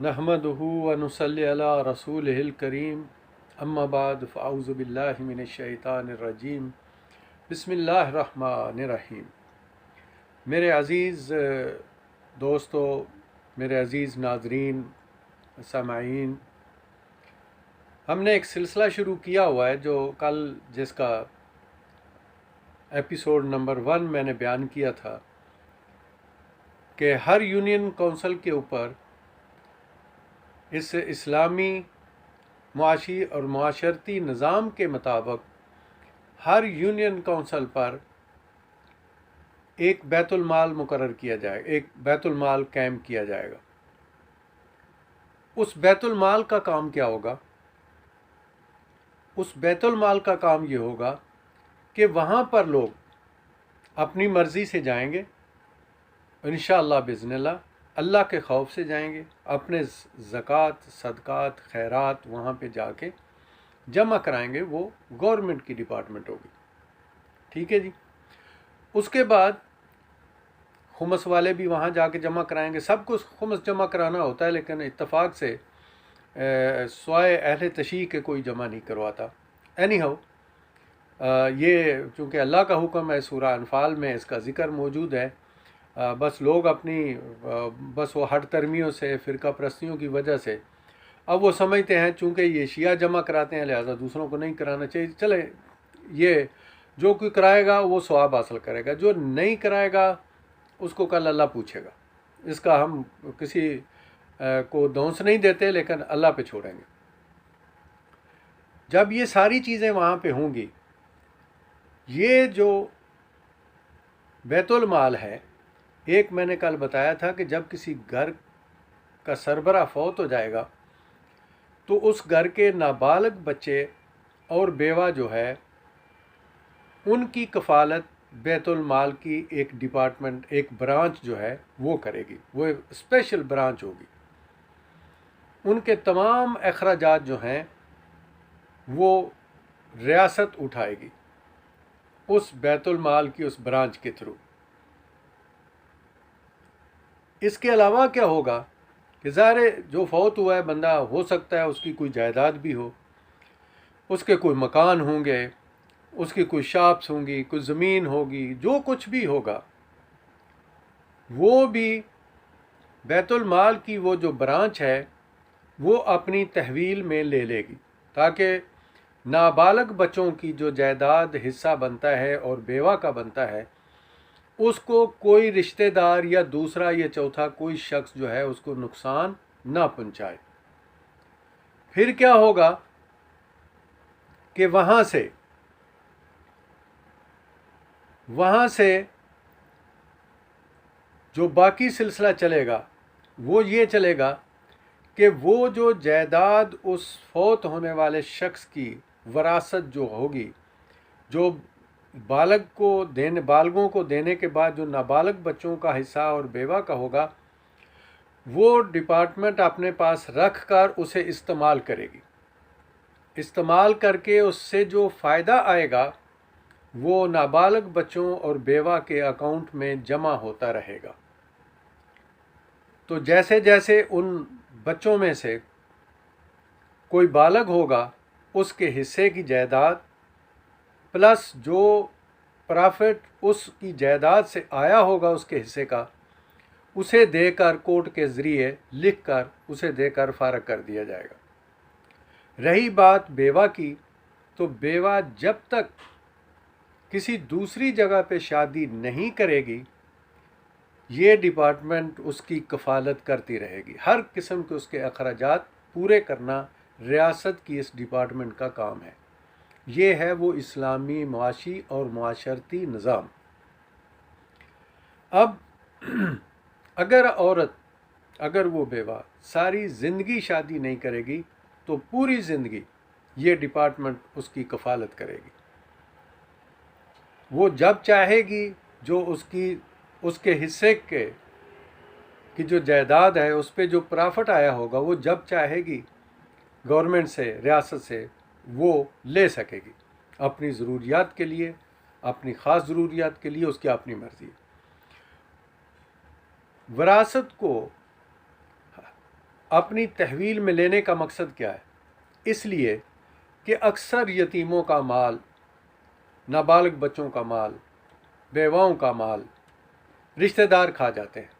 नहमदुहु व नुसल्ली अला रसूलिहिल करीम अम्मा बाद फ़अऊज़ु बिल्लाहि मिनश शैतानिर रजीम बिस्मिल्लाहिर रहमानिर रहीम। मेरे अज़ीज़ दोस्तों, मेरे अज़ीज़ नाज़रीन सामाईन, हमने एक सिलसिला शुरू किया हुआ है जो कल जिसका एपिसोड नंबर 1 मैंने बयान किया था कि हर यूनियन काउंसिल के ऊपर इस इस्लामी मुआशी और मुआशरती निज़ाम के मुताबिक हर यूनियन काउंसिल पर एक बैतुल माल मुकर्रर किया जाएगा, एक बैतुल माल कायम किया जाएगा। उस बैतुल माल का काम क्या होगा? उस बैतुल माल का काम ये होगा कि वहाँ पर लोग अपनी मर्ज़ी से जाएंगे, इंशाअल्लाह बिज़निल्लाह, अल्लाह के खौफ से जाएंगे, अपने ज़कात, सदक़ात, खैरात वहाँ पे जाके जमा कराएंगे। वो गवर्नमेंट की डिपार्टमेंट होगी, ठीक है जी। उसके बाद खुमस वाले भी वहाँ जाके जमा कराएंगे। सब कुछ खुमस जमा कराना होता है, लेकिन इत्तफाक से स्वाय अहले तशीह के कोई जमा नहीं करवाता। एनी हाउ, ये चूँकि अल्लाह का हुक्म है, सूरह अनफाल में इसका ज़िक्र मौजूद है। बस लोग अपनी बस वो हट तरमियों से, फ़िरका परस्तियों की वजह से अब वो समझते हैं चूँकि ये शिया जमा कराते हैं लिहाजा दूसरों को नहीं कराना चाहिए। चले, ये जो कोई कराएगा वो सवाब हासिल करेगा, जो नहीं कराएगा उसको कल अल्लाह पूछेगा। इसका हम किसी को दोष नहीं देते, लेकिन अल्लाह पे छोड़ेंगे। जब ये सारी चीज़ें वहाँ पे होंगी, ये जो बैतुल माल है, एक मैंने कल बताया था कि जब किसी घर का सरबरा फौत हो जाएगा तो उस घर के नाबालिग बच्चे और बेवा जो है उनकी कफ़ालत बैतुल माल की एक डिपार्टमेंट, एक ब्रांच जो है वो करेगी। वो एक स्पेशल ब्रांच होगी। उनके तमाम अखराजात जो हैं वो रियासत उठाएगी उस बैतुल माल की उस ब्रांच के थ्रू। इसके अलावा क्या होगा कि ज़ाहिर जो फौत हुआ है बंदा, हो सकता है उसकी कोई जायदाद भी हो, उसके कोई मकान होंगे, उसकी कोई शॉप्स होंगी, कुछ ज़मीन होगी, जो कुछ भी होगा वो भी बैतुल माल की वो जो ब्रांच है वो अपनी तहवील में ले लेगी, ताकि नाबालग बच्चों की जो जायदाद हिस्सा बनता है और बेवा का बनता है उसको कोई रिश्तेदार या दूसरा या चौथा कोई शख्स जो है उसको नुकसान ना पहुंचाए। फिर क्या होगा कि वहाँ से जो बाकी सिलसिला चलेगा वो ये चलेगा कि वो जो जायदाद उस फौत होने वाले शख्स की वरासत जो होगी, जो बालगों को देने के बाद जो नाबालग बच्चों का हिस्सा और बेवा का होगा, वो डिपार्टमेंट अपने पास रख कर उसे इस्तेमाल करेगी। इस्तेमाल करके उससे जो फ़ायदा आएगा वो नाबालग बच्चों और बेवा के अकाउंट में जमा होता रहेगा। तो जैसे जैसे उन बच्चों में से कोई बालग होगा उसके हिस्से की जायदाद प्लस जो प्रॉफिट उसकी जायदाद से आया होगा उसके हिस्से का, उसे देकर कोर्ट के ज़रिए लिख कर उसे देकर फारग कर दिया जाएगा। रही बात बेवा की, तो बेवा जब तक किसी दूसरी जगह पे शादी नहीं करेगी ये डिपार्टमेंट उसकी कफ़ालत करती रहेगी। हर किस्म के उसके अखराजात पूरे करना रियासत की इस डिपार्टमेंट का काम है। ये है वो इस्लामी मुआशी और मुआशरती निज़ाम। अब अगर वो बेवा सारी ज़िंदगी शादी नहीं करेगी तो पूरी ज़िंदगी ये डिपार्टमेंट उसकी कफ़ालत करेगी। वो जब चाहेगी जो उसके हिस्से की जो जायदाद है उस पर जो प्रॉफिट आया होगा वो जब चाहेगी गवर्नमेंट से, रियासत से वो ले सकेगी अपनी ज़रूरियात के लिए, अपनी ख़ास ज़रूरियात के लिए, उसकी अपनी मर्ज़ी है। विरासत को अपनी तहवील में लेने का मकसद क्या है? इसलिए कि अक्सर यतीमों का माल, नाबालिग बच्चों का माल, बेवाओं का माल रिश्तेदार खा जाते हैं।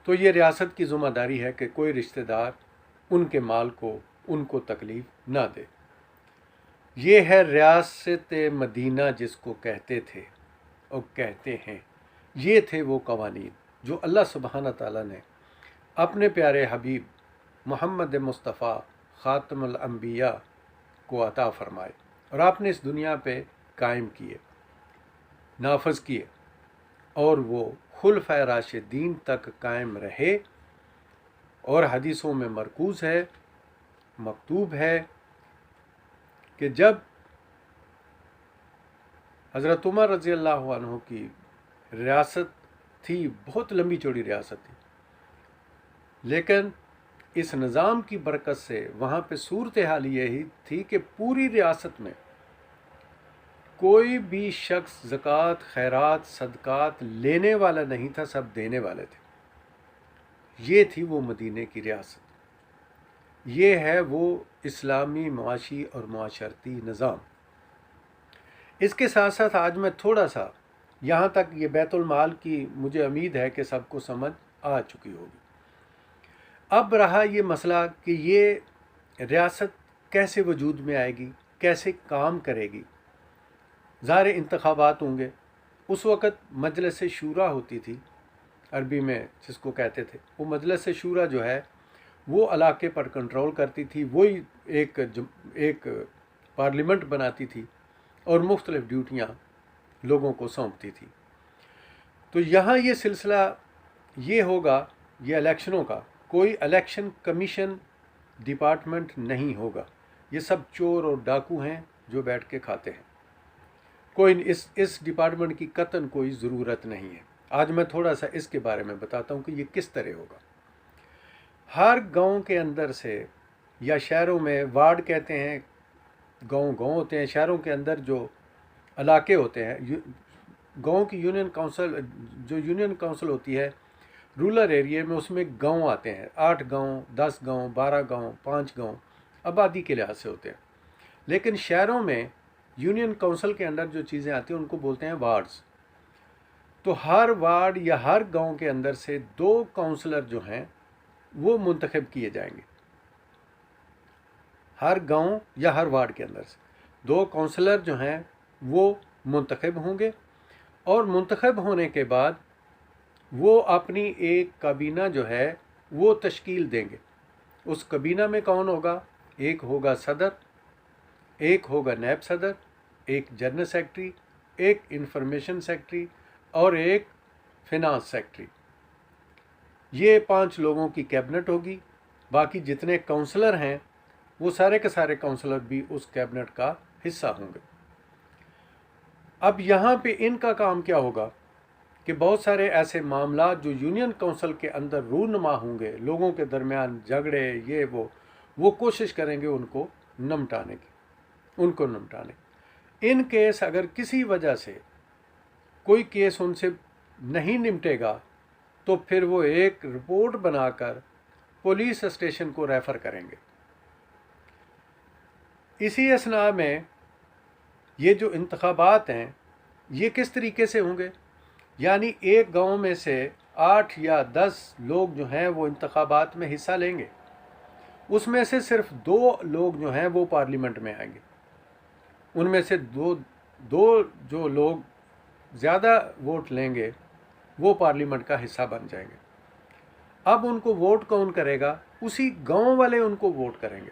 तो ये रियासत की ज़िम्मेदारी है कि कोई रिश्तेदार उनके माल को उनको तकलीफ़ ना दे। ये है रियासत मदीना जिसको कहते थे और कहते हैं। ये थे वो कवानीन जो अल्लाह सुब्हाना ताला ने अपने प्यारे हबीब मोहम्मद मुस्तफ़ा ख़ातमुल अंबिया को अता फ़रमाए और आपने इस दुनिया पे कायम किए, नाफज किए, और वो खुलफ़ाए राशिदीन तक कायम रहे। और हदीसों में मरकूज़ है, मकतूब है कि जब हज़रत उमर रज़ी अल्लाह अन्हु की रियासत थी, बहुत लंबी चौड़ी रियासत थी, लेकिन इस निज़ाम की बरकत से वहाँ पे सूरत हाल यही थी कि पूरी रियासत में कोई भी शख्स ज़कात, खैरात, सदकात लेने वाला नहीं था, सब देने वाले थे। ये थी वो मदीने की रियासत। ये है वो इस्लामी मुआशी और मुआशरती निज़ाम। इसके साथ साथ आज मैं थोड़ा सा यहाँ तक, ये बैतुल माल की मुझे उम्मीद है कि सबको समझ आ चुकी होगी। अब रहा ये मसला कि ये रियासत कैसे वजूद में आएगी, कैसे काम करेगी। ज़ाहिर इंतखाबात होंगे। उस वक़्त मजलिस शूरा होती थी, अरबी में जिसको कहते थे। वो मजलिस शूरा जो है वो इलाके पर कंट्रोल करती थी, वही एक पार्लियामेंट बनाती थी और मुख्तलिफ़ ड्यूटियाँ लोगों को सौंपती थी। तो यहाँ ये सिलसिला ये होगा, ये इलेक्शनों का कोई इलेक्शन कमीशन डिपार्टमेंट नहीं होगा। ये सब चोर और डाकू हैं जो बैठ के खाते हैं। कोई इस डिपार्टमेंट की कतन कोई ज़रूरत नहीं है। आज मैं थोड़ा सा इसके बारे में बताता हूँ कि ये किस तरह होगा। हर गांव के अंदर से, या शहरों में वार्ड कहते हैं, गांव होते हैं, शहरों के अंदर जो इलाके होते हैं, गांव की यूनियन काउंसिल होती है रूरल एरिया में, उसमें गांव आते हैं। 8 गांव, 10 गांव, 12 गांव, 5 गांव आबादी के लिहाज से होते हैं। लेकिन शहरों में यूनियन काउंसिल के अंदर जो चीज़ें आती हैं उनको बोलते हैं वार्ड्स। तो हर वार्ड या हर गांव के अंदर से 2 काउंसलर जो हैं वो मुंतखब किए जाएंगे। हर गांव या हर वार्ड के अंदर से 2 काउंसलर जो हैं वो मुंतखब होंगे, और मुंतखब होने के बाद वो अपनी एक काबीना जो है वो तश्कील देंगे। उस काबीना में कौन होगा? एक होगा सदर, एक होगा नायब सदर, एक जनरल सेक्रेटरी, एक इंफॉर्मेशन सेक्रेटरी और एक फिनांस सेक्रेटरी। ये 5 लोगों की कैबिनेट होगी। बाकी जितने काउंसलर हैं वो सारे के सारे काउंसलर भी उस कैबिनेट का हिस्सा होंगे। अब यहाँ पे इनका काम क्या होगा कि बहुत सारे ऐसे मामला जो यूनियन काउंसिल के अंदर रूनुमा होंगे, लोगों के दरमियान झगड़े, ये वो कोशिश करेंगे उनको निपटाने की। इन केस अगर किसी वजह से कोई केस उनसे नहीं निपटेगा तो फिर वो एक रिपोर्ट बनाकर पुलिस स्टेशन को रेफ़र करेंगे। इसी असना में ये जो इंतखाबात हैं ये किस तरीके से होंगे, यानी एक गांव में से 8 या 10 लोग जो हैं वो इंतखाबात में हिस्सा लेंगे। उसमें से सिर्फ 2 लोग जो हैं वो पार्लियामेंट में आएंगे। उनमें से दो जो लोग ज़्यादा वोट लेंगे वो पार्लियामेंट का हिस्सा बन जाएंगे। अब उनको वोट कौन करेगा? उसी गांव वाले उनको वोट करेंगे।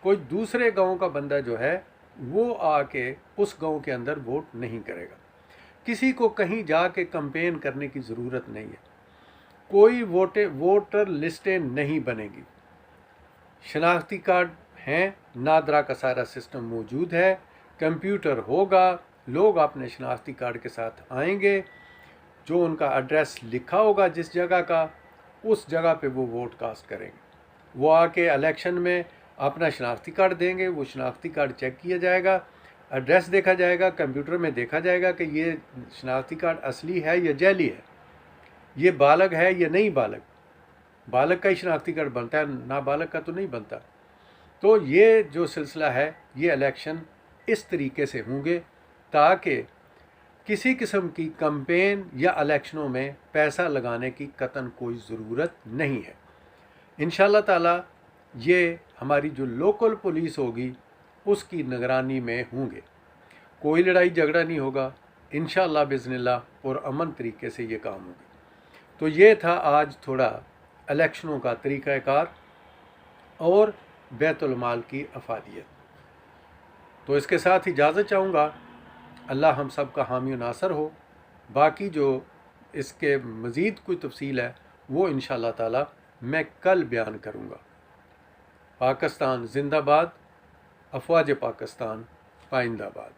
कोई दूसरे गांव का बंदा जो है वो आके उस गांव के अंदर वोट नहीं करेगा। किसी को कहीं जाके कैंपेन करने की ज़रूरत नहीं है। कोई वोटर लिस्टें नहीं बनेगी। शनाख्ती कार्ड हैं, नादरा का सारा सिस्टम मौजूद है, कंप्यूटर होगा, लोग अपने शनाख्ती कार्ड के साथ आएंगे, जो उनका एड्रेस लिखा होगा जिस जगह का, उस जगह पे वो वोट कास्ट करेंगे। वो आके इलेक्शन में अपना शनाख्ती कार्ड देंगे, वो शनाख्ती कार्ड चेक किया जाएगा, एड्रेस देखा जाएगा, कंप्यूटर में देखा जाएगा कि ये शनाख्ती कार्ड असली है या जैली है, ये बालग है या नहीं बालग। बालक का ही शनाख्ती कार्ड बनता है, नाबालग का तो नहीं बनता। तो ये जो सिलसिला है, ये इलेक्शन इस तरीके से होंगे ताकि किसी किस्म की कैंपेन या इलेक्शनों में पैसा लगाने की कतन कोई ज़रूरत नहीं है। इंशाल्लाह ताला ये हमारी जो लोकल पुलिस होगी उसकी निगरानी में होंगे, कोई लड़ाई झगड़ा नहीं होगा इंशाल्लाह बिज़निल्लाह, और अमन तरीके से ये काम होगी। तो ये था आज थोड़ा इलेक्शनों का तरीक़ाकार और बैतुल माल की अफादियत। तो इसके साथ इजाज़त चाहूँगा। अल्लाह हम सब का हामी और नासर हो। बाकी जो इसके मज़ीद कोई तफसील है वो इंशाअल्लाह ताला मैं कल बयान करूँगा। पाकिस्तान जिंदाबाद, अफवाज पाकिस्तान पाइंदाबाद।